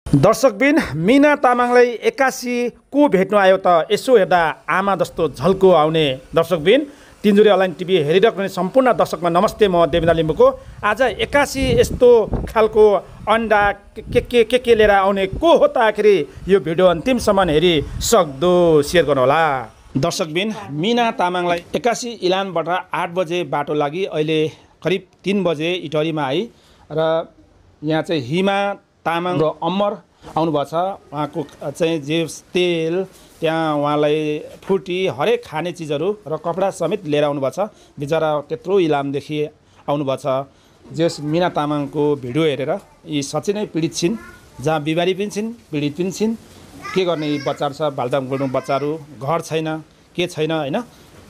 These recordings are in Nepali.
दर्शकबिन मिना तामाङलाई 81 को भेट्नु आयो त यसो हेर्दा आमा जस्तो झल्को आउने दर्शकबिन तिनजुरी अनलाइन टिभी हेरिरहेको सम्पूर्ण दर्शकमा नमस्ते। म देवेन्द्र लिम्बुको आज 81 यस्तो खालको अन्डा के लिएर आउने को हो त आखिरी यो भिडियो अन्तिमसम्म हेरी सक्दो सेयर गर्नुहोला। दर्शकबिन मिना तामाङलाई 81 इलानबाट 8 बजे बाटो लागि अहिले करिब 3 बजे इटरीमा आई र यहाँ चाहिँ हिमा तामाङ र अमर आउनुभएको छ। उहाँको चाहिँ जे तेल त्यहाँ उहाँलाई फुर्ती हरेक खाने चिजहरू र कपडा समेत लिएर आउनुभएको छ। बिचरा त्यत्रो इलामदेखि आउनुभएको छ। जस मिना तामाङको भिडियो हेरेर यी साँच्चै नै पीडित छिन्, जहाँ बिमारी पनि छिन् पीडित पनि छिन्। के गर्ने यी बच्चाहरू छ, बालदाम गुल्डुङ बच्चाहरू, घर छैन के छैन होइन,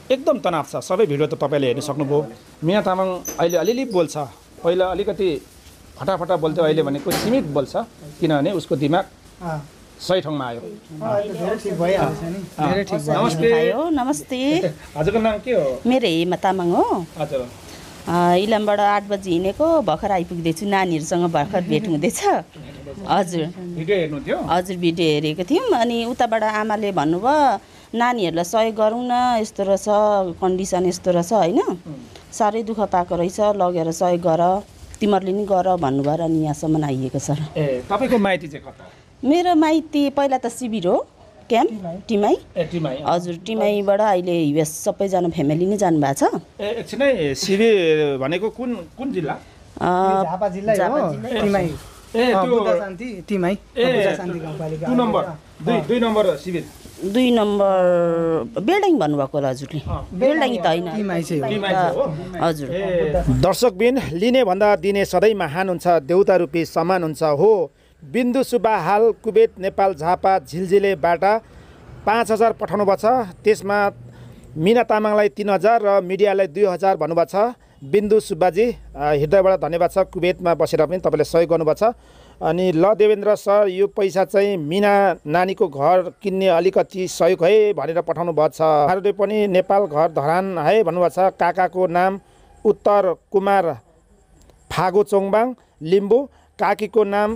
एकदम तनाव छ। सबै भिडियो त तपाईँले हेर्न सक्नुभयो। मिना तामाङ अहिले अलिअलि बोल्छ, पहिला अलिकति फटाफटा बोल्थ्यो, अहिले भनेको सीमित बोल्छ किनभने उसको दिमाग सही ठाउँमा आयो। नमस्ते। हजुरको नाम के हो? मेरो हिमा तामाङ हो। हजुर इलामबाट 8 बजी हिँडेको, भर्खर आइपुग्दैछु। नानीहरूसँग भर्खर भेट हुँदैछ। हजुर भिडियो हेर्नु थियो? हजुर भिडियो हेरेको थियौँ। अनि उताबाट आमाले भन्नुभयो नानीहरूलाई सहयोग गरौँ न, यस्तो रहेछ कन्डिसन, यस्तो रहेछ होइन, साह्रै दुःख पाएको रहेछ, लगेर सहयोग गर, तिमीहरूले नि गर भन्नुभयो र अनि यहाँसम्म आइएको छ। तपाईँको माइती चाहिँ कता? मेरो माइती पहिला त शिविर हो, क्याम्प टिमाई। हजुर टिमाईबाट अहिले युएस सबैजना फ्यामिली नै जानुभएको छ। एकछिन है, शिविर भनेको कुन कुन जिल्ला? झापा जिल्ला हो, टिमाई। बुद्ध शान्ति टिमाई, बुद्ध शान्ति गाउँपालिका 2 नम्बर 2 नम्बर शिविर 2 नम्बर बेल्डाङ भन्नुभएको हजुरले? बेल्डाङ त होइन, टिमाई चाहिँ हो। हजुर। दर्शकबिन लिने भन्दा दिने सधैँ महान हुन्छ, देउता रूपी समान हुन्छ हो। बिन्दु सुब्बा हाल कुवेत नेपाल झापा झिलझिलेबाट 5000 पठाउनु भएको छ। त्यसमा मिना तामाङलाई 3000 र मिडियालाई 2000 भन्नुभएको छ। बिन्दु सुब्बाजी हृदयबाट धन्यवाद छ, कुवेतमा बसेर पनि तपाईँले सहयोग गर्नुभएको छ। अनि ल देवेन्द्र सर, यो पैसा चाहिँ मिना नानीको घर किन्ने अलिकति सहयोग है भनेर पठाउनु भएको छ। उहाँहरूले पनि नेपाल घर धरान है भन्नुभएको छ। काकाको नाम उत्तर कुमार फागो चोङबाङ लिम्बू, काकीको नाम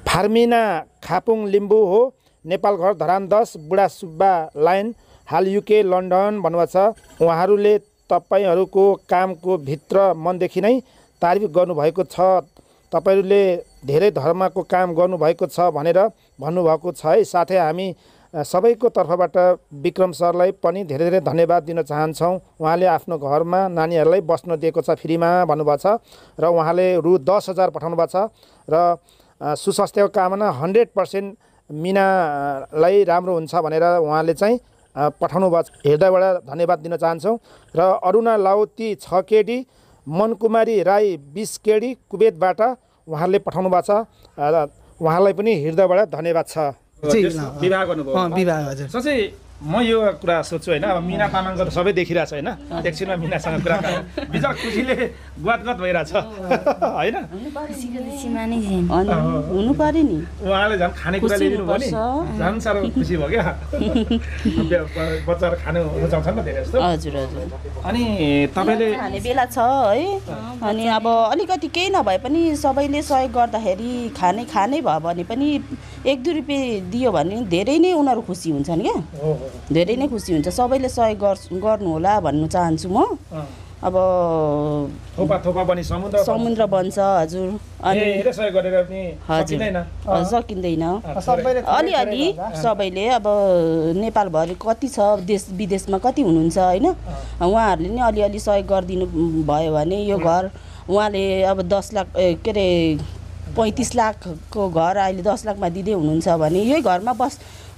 फार्मिना खापुङ लिम्बू हो। नेपाल घर धरान 10 बुढा सुब्बा लाइन, हाल युके लन्डन भन्नुभएको छ। उहाँहरूले तपाईँहरूको कामको भित्र मनदेखि नै तारिफ गर्नुभएको छ। तपाईँहरूले धेरै धर्मको काम गर्नुभएको छ भनेर भन्नुभएको छ है। साथै हामी सबैको तर्फबाट विक्रम सरलाई पनि धेरै धेरै धन्यवाद दिन चाहन्छौँ। उहाँले आफ्नो घरमा नानीहरूलाई बस्न दिएको छ फ्रीमा भन्नुभएको छ र उहाँले रु 10000 पठाउनु भएको छ र सुस्वास्थ्यको कामना 100% मिनालाई राम्रो हुन्छ भनेर उहाँले चाहिँ पठाउनु भएको छ। हृदयबाट धन्यवाद दिन चाहन्छौँ। र अरुणा लाउती 6 केडी, मनकुमारी राई 20 केडी कुवेतबाट उहाँले पठाउनु भएको छ र उहाँलाई पनि हृदयबाट धन्यवाद छ। विवाह गर्नुभयो? विवाह हजुर। साँच्चै म यो कुरा सोध्छु होइन, अब मिना तामाङको त सबै देखिरहेछ होइन, एकछिनमा मिनासँग कुरा बिचरा खुसीले गदगद भइरहेछ होइन। हुनु पर्यो नि, उहाँले झन् खानेकुरा ल्याइदिनु भयो नि, झन् साह्रो खुसी भयो क्या। बच्चाहरू खानु रुचाउँछन् नि धेरै जस्तो। हजुर हजुर। अनि तपाईँले खाने बेला छ है। अनि अब अलिकति केही नभए पनि सबैले सहयोग गर्दाखेरि खाने भयो भने पनि 1-2 रुपियाँ दियो भने धेरै नै उनीहरू खुसी हुन्छन् क्या, धेरै नै खुसी हुन्छ। सबैले सहयोग गर्नु होला भन्नु चाहन्छु म। अब थोपा पनि समुद्र बन्छ हजुर। अनि सहयोग गरेर पनि सकिँदैन। अलिअलि सबैले अब नेपालभरि कति छ, देश विदेशमा कति हुनुहुन्छ होइन, उहाँहरूले नि अलिअलि सहयोग गरिदिनु भयो भने यो घर उहाँले अब 10 लाख के अरे 35 लाखको घर अहिले 10 लाखमा दिँदै हुनुहुन्छ भने यही घरमा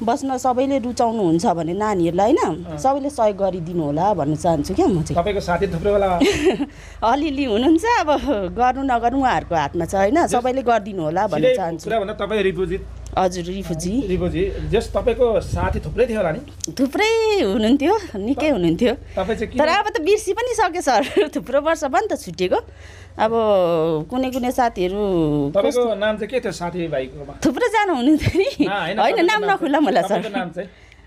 बस्न सबैले रुचाउनुहुन्छ भने नानीहरूलाई होइन सबैले सहयोग गरिदिनु होला भन्न चाहन्छु क्या म चाहिँ। तपाईँको साथी थुप्रै होला? अलिअलि हुनुहुन्छ, अब गर्नु नगर्नु उहाँहरूको हातमा छ होइन, सबैले गरिदिनु होला भन्न चाहन्छु। तपाईँ रिफुजी? हजुर रिफुजी। जस तपाईँको साथी थुप्रै थियो होला नि? थुप्रै हुनुहुन्थ्यो, निकै हुनुहुन्थ्यो। तर अब त बिर्सी पनि सक्यो सर, थुप्रो वर्ष भयो नि त छुटेको। अब कुनै साथीहरू। तपाईँको नाम चाहिँ के थियो साथीभाइको? थुप्रैजना हुनुहुन्थ्यो नि, होइन नाम नखुल्ला मलाई सर।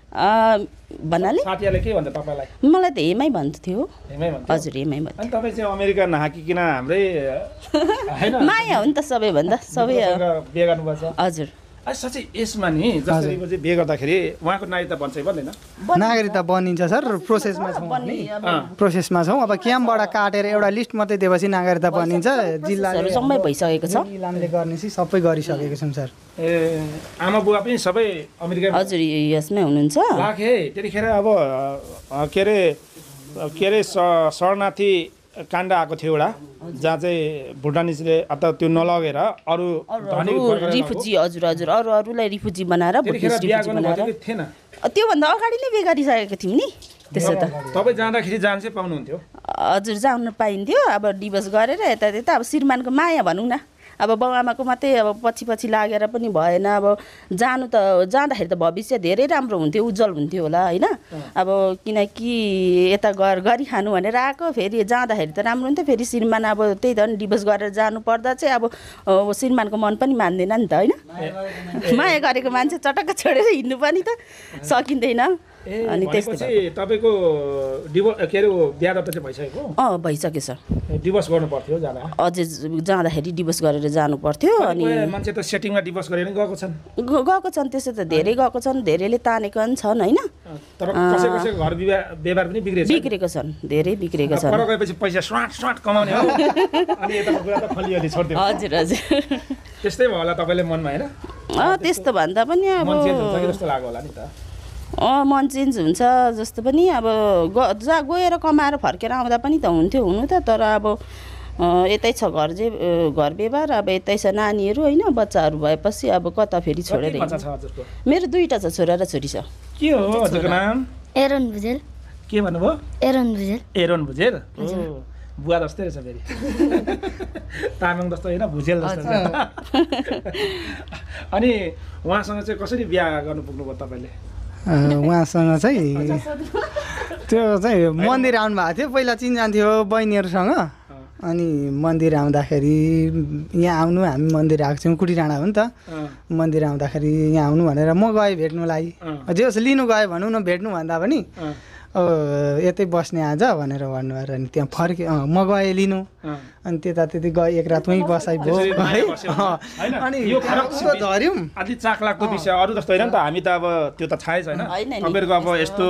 भन्नाले साथीहरूले के भन्छ तपाईँलाई? मलाई त हेमै भन्थ्यो। हजुर हेमै भन्थ्यो। अनि तपाईँ चाहिँ अमेरिका नहाकिकन हाम्रै माया हो नि त सबैभन्दा, सबै बिहे गर्नुभएको छ? हजुर। साँच्चै यसमा नि जसरी चाहिँ बिहे गर्दाखेरि उहाँको नागरिकता बन्छ कि बन्दैन? नागरिकता बनिन्छ सर, प्रोसेसमा छौँ हामी, प्रोसेसमा छौँ। अब क्याम्पबाट काटेर एउटा लिस्ट मात्रै दिएपछि नागरिकता बनिन्छ। जिल्लाले सबै भइसकेको छ, इलामले गर्नेছি सबै गरिसकेको छौँ सर। ए आमा बुवा पनि सबै अमेरिका? हजुर यसमै हुनुहुन्छ। राखे त्यतिखेर अब के अरे शरणार्थी काण्ड आएको थियो एउटा, जहाँ चाहिँ भुटानिजले अथवा त्यो नलगेर अरू रिफ्युजी अरूलाई रिफ्युजी बनाएर थिएन। त्योभन्दा अगाडि नै बिहे गरिसकेको थियौँ नि। त्यसो त तपाईँ जाँदाखेरि जान चाहिँ पाउनुहुन्थ्यो? हजुर जानु पाइन्थ्यो। अब डिभोर्स गरेर यता त्यता अब श्रीमानको माया भनौँ न, अब बाउआमाको मात्रै अब पछि लागेर पनि भएन। अब जाँदाखेरि त भविष्य धेरै राम्रो हुन्थ्यो, उज्जवल हुन्थ्यो होला होइन। अब किनकि यता गरी खानु भनेर आएको, फेरि जाँदाखेरि त राम्रो हुन्थ्यो। फेरि श्रीमान अब त्यही त डिभोर्स गरेर जानु पर्दा चाहिँ अब श्रीमानको मन पनि मान्दैन नि त होइन। माया गरेको मान्छे चटक्क छोडेर हिँड्नु पनि त सकिँदैन। अनि त्यसपछि तपाईँको के अरे बिहा दर्ता चाहिँ भइसकेको? भइसक्यो सर। डिभोर्स गर्नु पर्थ्यो जाँदा? अझै जाँदाखेरि डिभोर्स गरेर जानु पर्थ्यो। अनि मान्छे त सेटिङमा डिभोर्स गरेर गएको छन् त्यसो त धेरै गएको छन्, धेरैले तानेको पनि छन् होइन। तर कसैको घर व्यवहार पनि बिग्रेको छन्, धेरै बिग्रेको छन्। पर गएपछि पैसा स्वाट कमाउने हो अनि यताको कुरा त खलिअलि छोड्दियो। हजुर त्यस्तै भयो होला तपाईँले मनमा होइन? त्यस्तो भन्दा पनि अब जस्तो लाग्यो होला नि त। मन चेन्ज हुन्छ जस्तो पनि अब जहाँ गएर कमाएर फर्केर आउँदा पनि त हुन्थ्यो हुनु त। तर अब यतै छ घर व्यवहार, अब यतै छ नानीहरू होइन, बच्चाहरू भएपछि अब कता फेरि छोडेर। मेरो 2टा छ, छोरा र छोरी छ। के हो हजुरको नाम? एरोन भुजेल। के भन्नुभयो? एरोन भुजेल। एरोन भुजेल? बुवा जस्तै रहेछ फेरि, तामाङ जस्तो होइन, भुजेल जस्तो। अनि उहाँसँग चाहिँ कसरी बिहा गर्नु पुग्नुभयो तपाईँले? उहाँसँग चाहिँ त्यो चाहिँ मन्दिर आउनुभएको थियो, पहिला चिनजान्थ्यो बहिनीहरूसँग। अनि मन्दिर आउँदाखेरि यहाँ आउनु, हामी मन्दिर आएको छौँ, कुटीडाँडा हो नि त। मन्दिर आउँदाखेरि यहाँ आउनु भनेर म गएँ भेट्नुलाई। जे होस् लिनु गएँ भनौँ न, भेट्नु भन्दा पनि यतै बस्ने आज भनेर भन्नुभयो। अनि त्यहाँ फर्केँ, म गएँ लिनु। अनि त्यति गएँ, एक रात उहीँ बसाइ भयो है। अनि यो फरक धर्यौँ अलि चाखलाग्दो विषय, अरू जस्तो होइन नि त। हामी त अब त्यो त थाहै छैन तपाईँहरूको अब यस्तो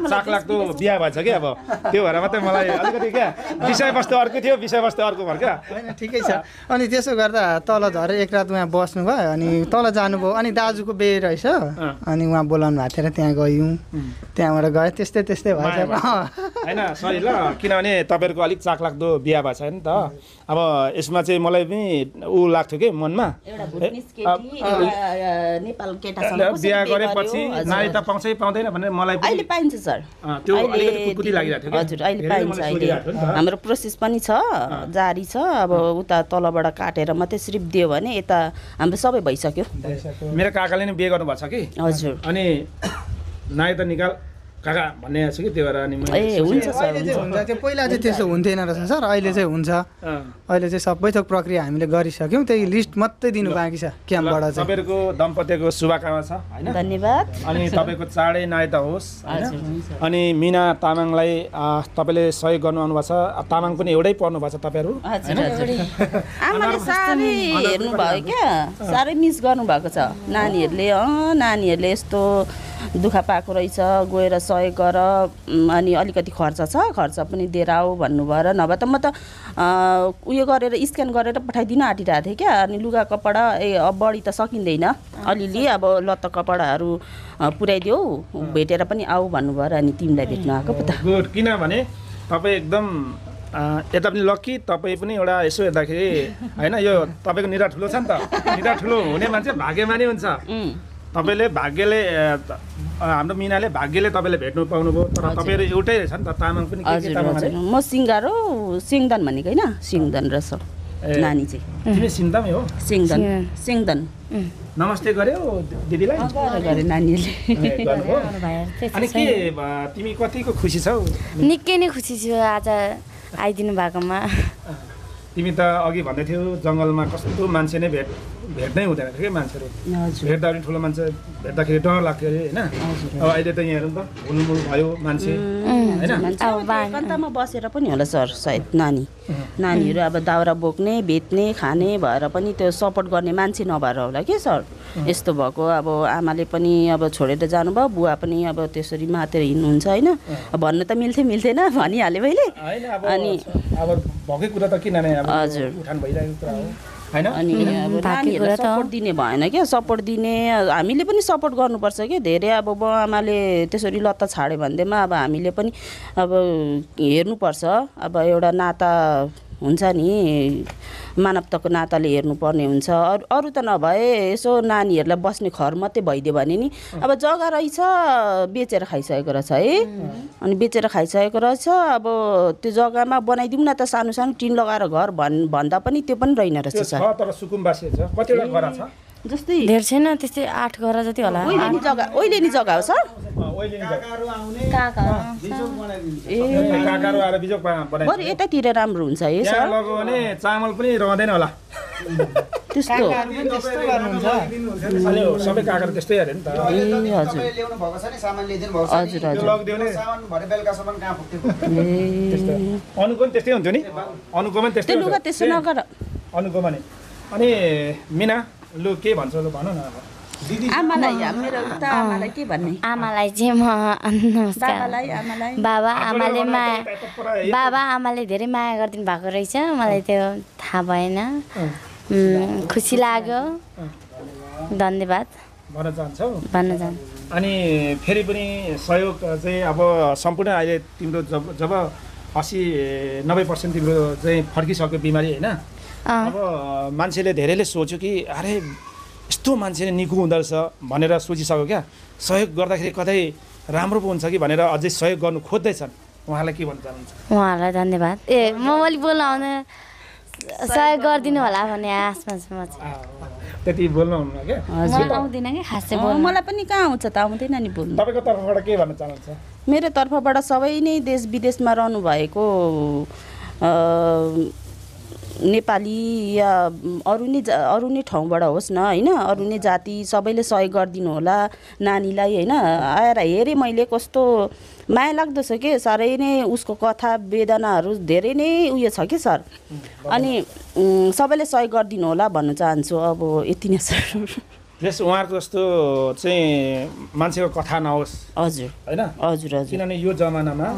चाखलाग्दो बिहा भएछ कि अब त्यो भएर मात्रै मलाई अलिकति क्या विषयवस्तु अर्को थियो, विषयवस्तु अर्को भयो क्या। होइन ठिकै छ। अनि त्यसो गर्दा तल झरेर एक रात उहाँ बस्नुभयो। अनि तल जानुभयो, अनि दाजुको बिहे रहेछ। अनि उहाँ बोलाउनु भएको थियो र त्यहाँ गयौँ। त्यहाँबाट गएँ, त्यस्तै भएछ होइन। सरी ल, किनभने तपाईँहरूको अलिक चाखलाग्दो बिहा भएको छ नि त। अब यसमा चाहिँ मलाई पनि लाग्थ्यो कि मनमा, बिहा गरेपछि नागरिकता पाउँछ कि पाउँदैन भनेर मलाई अहिले पाइन्छ सर। त्यो अलिकति कुकुटी लागिरहेको थियो। हजुर अहिले पाइन्छ। अहिले हाम्रो प्रोसेस पनि छ, जारी छ। अब उता तलबाट काटेर मात्रै सिर्फ दियो भने यता हाम्रो सबै भइसक्यो। मेरो काकाले नै बिहे गर्नुभएको छ कि। हजुर। अनि नागरिकता निकाल काका भन्ने छ कि त्यो भएर अनि हुन्छ सर, हुन्छ। त्यो पहिला चाहिँ त्यस्तो हुन्थेन रहेछ सर, अहिले चाहिँ हुन्छ। अहिले चाहिँ सबै थोक प्रक्रिया हामीले गरिसक्यौँ, त्यही लिस्ट मात्रै दिनु बाँकी छ क्याम्पबाट चाहिँ। तपाईँहरूको दम्पतिको शुभकामना छ होइन? धन्यवाद। अनि तपाईँको चाँडै नागरिकता होस् होइन। अनि मिना तामाङलाई तपाईँले सहयोग गर्नु आउनुभएको छ। तामाङ पनि एउटै पर्नु भएको छ तपाईँहरू? आमाले साह्रै हेर्नुभयो क्या, साह्रै मिस गर्नुभएको छ। नानीहरूले यस्तो दुःख पाएको रहेछ, गएर सहयोग गर। अनि अलिकति खर्च छ, खर्च पनि दिएर आऊ भन्नुभयो र नभए त म त उयो गरेर स्क्यान गरेर पठाइदिन आँटिरहेको थिएँ क्या। अनि लुगा कपडा अब बढी त सकिँदैन, अलिअलि अब लत्ता कपडाहरू पुर्याइदेऊ, भेटेर पनि आऊ भन्नुभयो र अनि तिमीलाई भेट्न आएको पो त। गुड, किनभने तपाईँ एकदम यता पनि लक्की, तपाईँ पनि एउटा यसो हेर्दाखेरि होइन, यो तपाईँको निरा ठुलो छ नि त। निरा ठुलो हुने मान्छे भाग्यमानी हुन्छ। तपाईँले भाग्यले, हाम्रो मिनाले भाग्यले तपाईँले भेट्नु पाउनुभयो। तर तपाईँहरू एउटै रहेछ नि त, तामाङ पनि। म सिङ्गार हो, सिङदन भनेको होइन, सिङदन रहेछ नानी चाहिँ। तिमी सिङदमै हो? सिङदन। नमस्ते गर्यो दिदीलाई? गरे नानीले। अनि के तिमी कतिको खुसी छौ? निकै नै खुसी छु आज आइदिनु भएकोमा। तिमी त अघि भन्दै थियौ जङ्गलमा कस्तो मान्छे नै भेट्नै हुँदैन थियो कि मान्छेहरू। भेट्दा पनि ठुलो मान्छे भेट्दाखेरि डर लाग्थ्यो अरे होइन। अब अहिले त यहाँ हेर्नु त हुलमुल भयो मान्छे होइन। कतामा बसेर पनि होला सर सायद नानीहरू अब दाउरा बोक्ने, बेच्ने, खाने भएर पनि त्यो सपोर्ट गर्ने मान्छे नभएर होला कि सर। यस्तो भएको अब आमाले पनि अब छोडेर जानुभयो बुवा पनि अब त्यसरी मातेर हिँड्नुहुन्छ होइन भन्नु त मिल्थेन भनिहालेँ मैले अनि अब भएकै कुरा त किनभने अब हजुर उठान भइरहेको कुरा हो हैन अनि अब नानीहरूलाई सपोर्ट दिने भएन क्या सपोर्ट दिने हामीले पनि सपोर्ट गर्नुपर्छ क्या धेरै अब बाउआमाले त्यसरी लत्ता छाड्यो भन्दैमा अब हामीले पनि अब हेर्नुपर्छ अब एउटा नाता हुन्छ नि मानवताको नाताले हेर्नुपर्ने हुन्छ अरू त नभए यसो नानीहरूलाई बस्ने घर मात्रै भइदियो भने नि अब जग्गा रहेछ बेचेर खाइसकेको रहेछ है अनि बेचेर खाइसकेको रहेछ अब त्यो जग्गामा बनाइदिउँ न त सानो सानो टिन लगाएर घर भन्दा पनि त्यो पनि रहेन रहेछ सर तर सुकुम्बासी छ कतिवटा घर छ जस्तै धेर छैन त्यस्तै 8 घर जति होला ओइले नि जग्गा हो सर काकाहरू आएर बिजोक बनाइ बरु यतातिर राम्रो हुन्छ है सर लगो भने चामल पनि रहँदैन होला त्यस्तो अनि सबै काकाहरू त्यस्तै अरे नि त हजुर ल्याउनु भएको छ नि सामान ल्याइदिनु भएको छ हजुर हजुर लगिदियो भने सामान भरे बेलुकासम्म कहाँ पुग्थ्यो त्यस्तो अनुको पनि त्यस्तै हुन्थ्यो नि अनुको पनि त्यस्तै त्यो लुगा त्यसो नगर अनुको पनि अनि मिना लु के भन्छ लु भन न अब आमालाई मेरो उता आमालाई के भन्ने आमालाई चाहिँ म नमस्कार बाबालाई आमालाई बाबा आमाले धेरै माया गरिदिनु भएको रहेछ मलाई त्यो थाहा भएन खुसी लाग्यो धन्यवाद भन्न चाहन्छौ भन्न चाहन्छु अनि फेरि पनि सहयोग चाहिँ अब सम्पूर्ण अहिले तिम्रो जब 80-90% तिम्रो चाहिँ फर्किसक्यो बिमारी होइन अब मान्छेले धेरैले सोच्यो कि अरे यस्तो मान्छेले निको हुँदो रहेछ भनेर सोचिसक्यो क्या सहयोग गर्दाखेरि कतै राम्रो पो हुन्छ कि भनेर अझै सहयोग गर्नु खोज्दैछन् उहाँलाई के भन्न चाहनुहुन्छ उहाँहरूलाई धन्यवाद म अलि बोल्न आउन सहयोग गरिदिनु होला भन्ने आशमा छु म चाहिँ त्यति बोल्नु हुन्न क्या मलाई आउँदैन कि खासै बोल्न मलाई पनि कहाँ आउँछ त आउँदैन नि बोल्नु तपाईँको तर्फबाट के भन्न चाहनुहुन्छ मेरो तर्फबाट सबै नै देश विदेशमा रहनु भएको नेपाली या अरू नै ठाउँबाट होस् न होइन अरू नै जाति सबैले सहयोग गरिदिनु होला नानीलाई होइन आएर हेरेँ मैले कस्तो माया लाग्दछ के साह्रै नै उसको कथा वेदनाहरू धेरै नै उयो छ कि सर अनि सबैले सहयोग गरिदिनु होला भन्न चाहन्छु अब यति नै सर यस उहाँहरूको जस्तो चाहिँ मान्छेको कथा नहोस् हजुर होइन हजुर हजुर किनभने यो जमानामा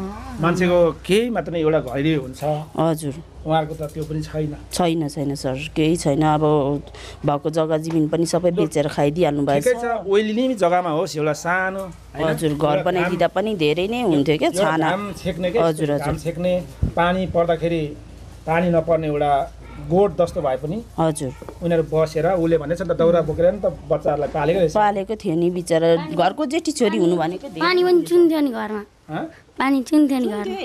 मान्छेको केही मात्र एउटा घैर्य हुन्छ हजुर उहाँहरूको त त्यो पनि छैन छैन सर केही छैन अब भएको जग्गा जमिन पनि सबै बेचेर खाइदिइहाल्नु भएको ठिकै छ ओइलिने जग्गामा होस् एउटा सानो हजुर घर बनाइदिँदा पनि धेरै नै हुन्थ्यो क्या छाना घाम छेक्ने के हजुर घाम छेक्ने पानी पर्दाखेरि पानी नपर्ने एउटा गोठ जस्तो भए पनि हजुर उनीहरू बसेर उसले भनेछ नि त दौरा बोकेर नि त बच्चाहरूलाई पालेको रहेछ पालेको थियो नि बिचरा घरको जेठी छोरी हुनु भनेको पानी पनि चुन्थ्यो नि घरमा पानी चुन्थ्यो नि घरमा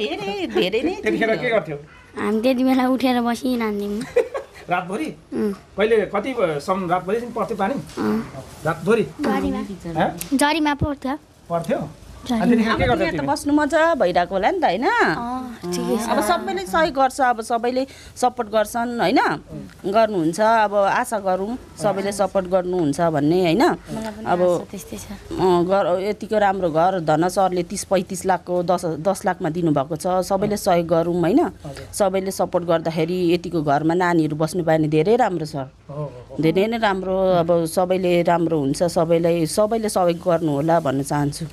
धेरै नै त्यतिखेर के गर्थ्यो हामी त्यति बेला उठेर बसिरहन्थ्यौँ रातभरि कहिले कति सम्म रातभरि पर्थ्यो पानी रातभरि जरीमा पर्थ्यो त बस्नु मजा भइरहेको होला नि त होइन अब सबैले सहयोग गर्छ अब सबैले सपोर्ट गर्छन् होइन गर्नुहुन्छ अब आशा गरौँ सबैले सपोर्ट गर्नुहुन्छ भन्ने होइन अब यतिको राम्रो घर धन सरले 30-35 लाखको 10 लाखमा दिनुभएको छ सबैले सहयोग गरौँ होइन सबैले सपोर्ट गर्दाखेरि यतिको घरमा नानीहरू बस्नु पायो भने धेरै राम्रो छ धेरै नै राम्रो अब सबैले राम्रो हुन्छ सबैले सहयोग गर्नु होला भन्न चाहन्छु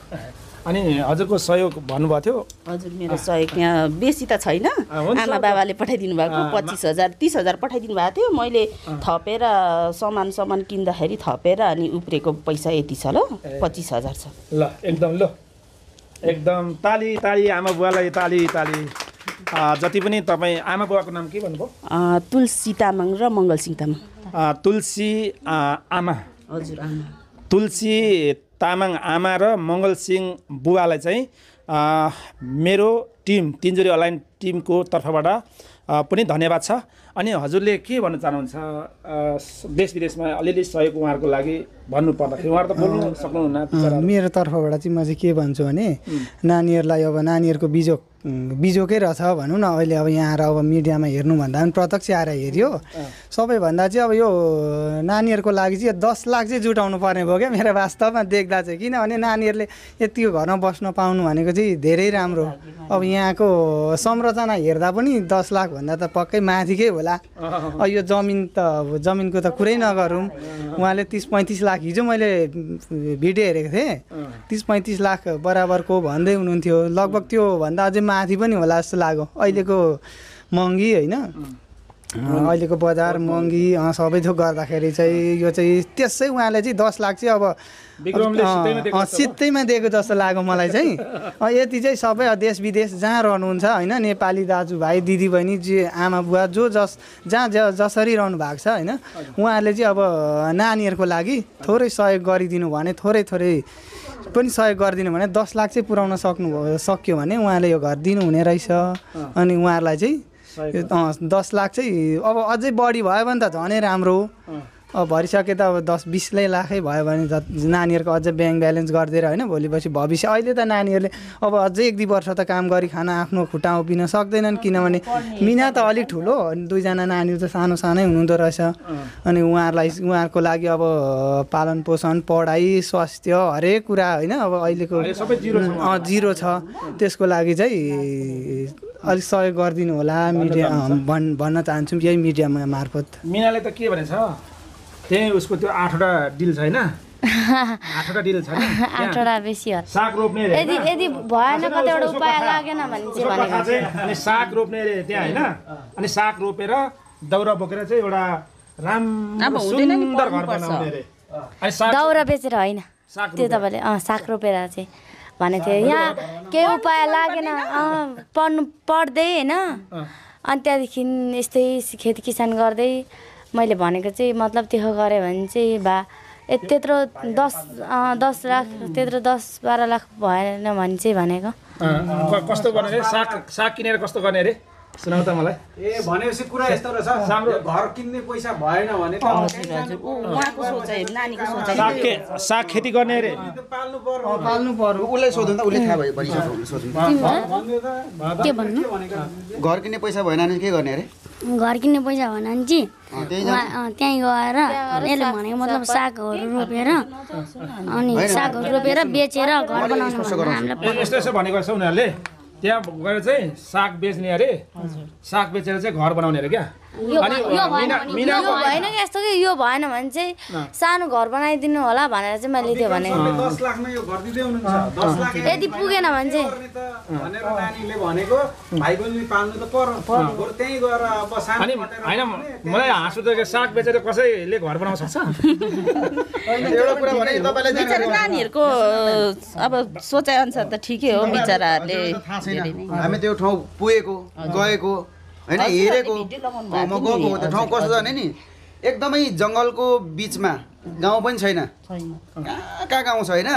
अनि हजुरको सहयोग भन्नुभएको थियो हजुर मेरो सहयोग यहाँ बेसी त छैन आमा बाबाले पठाइदिनु भएको 25,000 30,000 पठाइदिनु भएको थियो मैले थपेर सामान किन्दाखेरि थपेर अनि उब्रेको पैसा यति छ ल 25,000 छ ल एकदम ताली आमा बुवालाई ताली जति पनि तपाईँ आमा बुवाको नाम के भन्नुभयो तुलसी तामाङ र मङ्गलसिंह तामाङ तुलसी आमा हजुर आमा तुलसी तामाङ आमा र मङ्गलसिंह बुवालाई चाहिँ मेरो टिम तिनजुरी अलाइन टिमको तर्फबाट पनि धन्यवाद छ अनि हजुरले के भन्न चाहनुहुन्छ देश विदेशमा अलिअलि सहयोग उहाँहरूको लागि भन्नु पर्दाखेरि उहाँहरू त बोल्नु सक्नुहुन्न मेरो तर्फबाट चाहिँ म चाहिँ के भन्छु भने नानीहरूलाई अब नानीहरूको बिजोकै रहेछ भनौँ न अहिले अब यहाँ आएर अब मिडियामा हेर्नुभन्दा पनि प्रत्यक्ष आएर हेऱ्यो सबैभन्दा चाहिँ अब यो नानीहरूको लागि चाहिँ 10 लाख चाहिँ जुटाउनु पर्ने भयो क्या मेरो वास्तवमा देख्दा चाहिँ किनभने नानीहरूले यतिको घरमा बस्न पाउनु भनेको चाहिँ धेरै राम्रो अब यहाँको संरचना हेर्दा पनि 10 लाख भन्दा त पक्कै माथिकै होला होला यो जमिन त अब जमिनको त कुरै नगरौँ उहाँले 30-35 लाख हिजो मैले भिडियो हेरेको थिएँ 30-35 लाख बराबरको भन्दै हुनुहुन्थ्यो लगभग त्यो भन्दा अझै माथि पनि होला जस्तो लाग्यो अहिलेको महँगी होइन अहिलेको बजार महँगी सबै थोक गर्दाखेरि चाहिँ यो चाहिँ त्यसै उहाँले चाहिँ 10 लाख चाहिँ अब सित्तैमा दिएको जस्तो लाग्यो मलाई चाहिँ यति चाहिँ सबै देश विदेश जहाँ रहनुहुन्छ होइन नेपाली दाजुभाइ दिदीबहिनी जे आमा बुवा जहाँ जसरी रहनु भएको छ होइन उहाँहरूले चाहिँ अब नानीहरूको लागि थोरै सहयोग गरिदिनु भने थोरै पनि सहयोग गरिदिनु भने 10 लाख चाहिँ पुर्याउन सक्यो भने उहाँले यो घर दिनुहुने रहेछ अनि उहाँहरूलाई चाहिँ 10 लाख चाहिँ अब अझै बढी भयो भने त झनै राम्रो हो अब भरिसके त अब 10-20 लाखै भयो भने त नानीहरूको अझै ब्याङ्क ब्यालेन्स गरिदिएर होइन भोलिपछि भविष्य अहिले त नानीहरूले अब अझै 1-2 वर्ष त काम गरी खान आफ्नो खुट्टा उभिन सक्दैनन् किनभने मिना त अलिक ठुलो दुईजना नानीहरू त सानै हुनुहुँदो रहेछ अनि उहाँहरूको लागि अब पालन पोषण पढाइ स्वास्थ्य हरेक कुरा होइन अब अहिलेको जिरो छ त्यसको लागि चाहिँ अलिक सहयोग गरिदिनु होला मिडिया भन्न चाहन्छु यही मिडिया मार्फत मिनाले त के भनेछ त्यही उसको त्यो 8वटा डिल छैन 8वटा डिल छैन 8वटा बेसी हो साग रोप्ने यदि भएन कतिवटा उपाय लागेन भने चाहिँ भनेको अनि साग रोप्ने रे त्यहाँ हैन अनि साग रोपेर दाउरा बोकेर चाहिँ एउटा राम्रो सुन्दर घर बनाउने रे अनि साग दाउरा बेचेर होइन त्यो तपाईले साग रोपेर चाहिँ भनेको थियो यहाँ केही उपाय लागेन पढ्दै होइन अनि त्यहाँदेखि यस्तै खेती किसान गर्दै मैले भनेको चाहिँ मतलब त्यो गऱ्यो भने चाहिँ त्यत्रो 10 लाख त्यत्रो 10-12 लाख भएन भने चाहिँ भनेको कस्तो गर्ने रे साग किनेर कस्तो गर्ने रे सुनाउ त मलाई भनेपछि कुरा यस्तो रहेछ घर किन्ने पैसा भएन भने उहाँको सोचाइ नानीको सोचाइ साग खेती गर्ने रे पाल्नु पर्यो उसलाई सोध्नु त उसले थाहा भयो के भन्नु घर किन्ने पैसा भएन भने के गर्ने अरे घर किन्ने पैसा भएन भने चाहिँ त्यहीँ गएर यसले भनेको मतलब सागहरू रोपेर अनि सागहरू रोपेर बेचेर घर बनाउनु हामीलाई यस्तो भनेको छ उनीहरूले त्यहाँ गएर चाहिँ साग बेच्ने अरे साग बेचेर चाहिँ घर बनाउने अरे क्या यो भएन कि यस्तो कि यो भएन भने चाहिँ सानो घर बनाइदिनु होला भनेर चाहिँ मैले त्यो भनेको 10 लाखमा यो घर दिँदै हुनुहुन्छ 10 लाख यदि पुगेन भने चाहिँ भनेर नानीले भनेको भाइ बहिनी पाल्नु त पर्यो त्यही गएर अब सानो अनि हैन मलाई हाँस उठ्यो साग बेचेर कसैले घर बनाउन सक्छ एउटा कुरा भने तपाईलाई बिचारा नानीहरुको अब सोचाइ अनुसार त ठिकै हो बिचाराहरुले हामी त्यो ठाउँ पुगेको गएको हैन हेरेको म गएको हो त्यो ठाउँ कस्तो छ नि एकदमै जंगलको बीचमा गाउँ पनि छैन कहाँ गाउँ छ हैन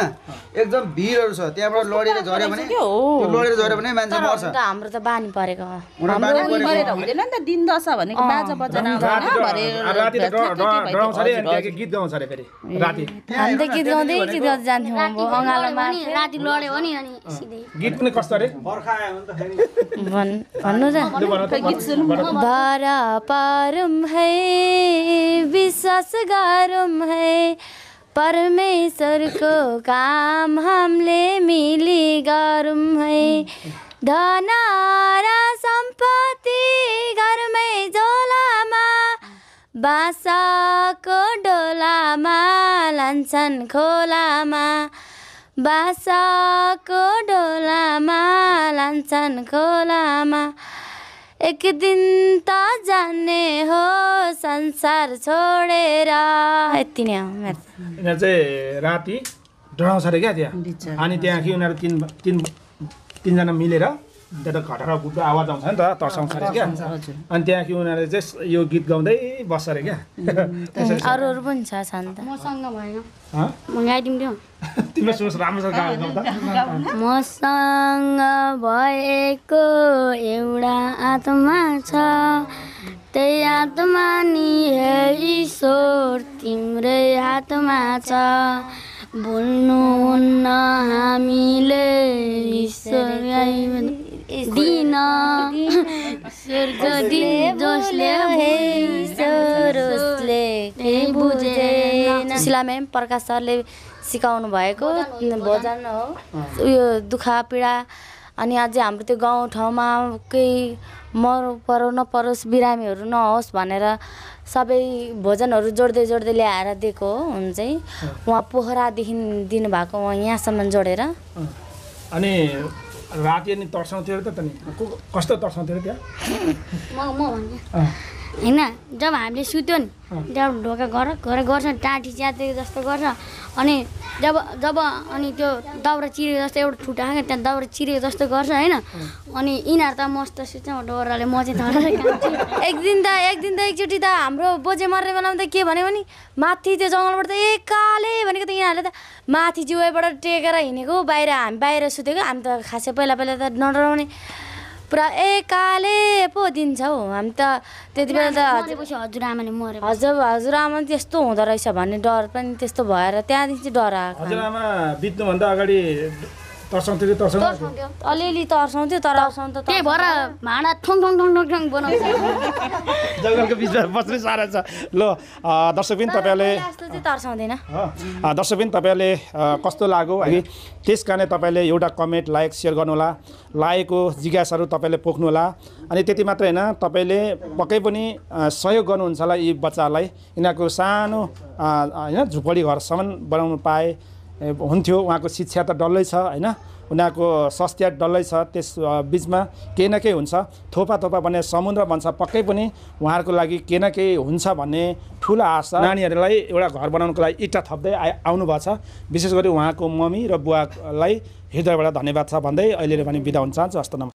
एकदम भिरहरु छ त्यहाँबाट लडेर झर्यो भने त्यो लडेर झर्यो भने मान्छे मर्छ हाम्रो त बानी परेको हाम्रो गरेर हुँदैन नि त दिन दशा भनेको बाजा बजाना हैन भरे राति त डराउँछ रे अनि गीत गाउँछ रे फेरि राति हामी त गीत गाउँदै जान्थ्यौँ अब अँगालोमा राति लड्यो भने अनि सिधै गीत पनि कस्तो रे बर्खा आयो भने त भन्नु त गीत सुनौँ बारा पारम है विश्वास गरम है परमेश्वर को काम हमले मिली गरौँ है धन र सम्पत्ति घरमै झोलामा बाँसको डोलामा लान्छन् खोलामा बाँसको डोलामा लान्छन् खोलामा एक दिन त जाने हो संसार छोडेर यति नै हो मेरो यिनीहरू चाहिँ राति डराउँछ अरे क्या त्यहाँ अनि त्यहाँ कि उनीहरू तिनजना मिलेर त्यहाँ त घटरा गुटको आवाज आउँछ नि त तर्साउँछ अरे क्या अनि त्यहाँ कि उनीहरूले चाहिँ यो गीत गाउँदै बस्छ अरे क्या अरू पनि छ नि त मसँग भएन म गाइदिन्छु तिम्रो सोच राम्रो छ गाउँ त मसँग भएको एउटा आत्मा छ त्यही आत्मा नि हे ईश्वर तिम्रै हातमा छ बोल्नुहुन्न हामीले ईश्वर दिन स्वर्ग दिन जसले ईश्वरले बुझेन सुशीला म्याम प्रकाश सरले सिकाउनु भएको भजन हो उयो दुःख पीडा अनि अझै हाम्रो त्यो गाउँ ठाउँमा केही मरौ परो नपरोस् बिरामीहरू नहोस् भनेर सबै भोजनहरू जोड्दै जोड्दै ल्याएर दिएको हो हुन चाहिँ उहाँ पोखरादेखि दिनुभएको उहाँ यहाँसम्म जोडेर अनि राति अनि तर्साउँथ्यो त नि कस्तो तर्साउँथ्यो र त्यहाँ म भन्छु होइन जब हामीले सुत्यो नि जब ढोका घर गर्छ टाँटी च्यातेको जस्तो गर्छ अनि जब अनि त्यो दाउरा चिरेको जस्तो एउटा ठुटा त्यहाँ दाउरा चिरेको जस्तो गर्छ होइन अनि यिनीहरू त मस्त सुत्छ डोराले म चाहिँ धरेर एक दिन त एकचोटि त हाम्रो बोजे मर्ने बेलामा त के भन्यो भने माथि त्यो जङ्गलबाट त एकाले भनेको त यिनीहरूले त माथि जिउबाट टेकेर हिँडेको हामी बाहिर सुतेको हामी त खासै पहिला त नडराउने पुरा एकाले पो दिन्छ हौ हामी त त्यति बेला त हजुरआमाले मऱ्यो हजुरआमा त्यस्तो हुँदो रहेछ भन्ने डर पनि त्यस्तो भएर त्यहाँदेखि चाहिँ डर आएको हजुरआमा बित्नुभन्दा अगाडि तर्साउँथ्यो अलिअलि तर्साउँथ्यो तर त्यही भएर भाँडा ठङ ठङ ठङ ठङ ठङ बनाउँछ जङ्गलको बिचमा बस्नै साह्रो छ ल दर्शकबिन तपाईँले चाहिँ तर्साउँदैन दर्शकबिन तपाईँले कस्तो लाग्यो है त्यस कारण तपाईँले एउटा कमेन्ट लाइक सेयर गर्नुहोला लागेको जिज्ञासाहरू तपाईँले पोख्नुहोला अनि त्यति मात्रै होइन तपाईँले पक्कै पनि सहयोग गर्नुहुन्छ होला यी बच्चाहरूलाई यिनीहरूको सानो होइन झुपडी घरसम्म बनाउनु पाए हुन्थ्यो उहाँको शिक्षा त डल्लै छ होइन उनीहरूको स्वास्थ्य डल्लै छ त्यस बिचमा केही न केही हुन्छ थोपा बने समुद्र बन्छ पक्कै पनि उहाँहरूको लागि केही न केही हुन्छ भन्ने ठुलो आशा नानीहरूलाई एउटा घर बनाउनुको लागि इँटा थप्दै आउनु भएको छ विशेष गरी उहाँको मम्मी र बुवालाई हृदयबाट धन्यवाद छ भन्दै अहिले भने बिदा हुन चाहन्छु हस्त नमस्कार।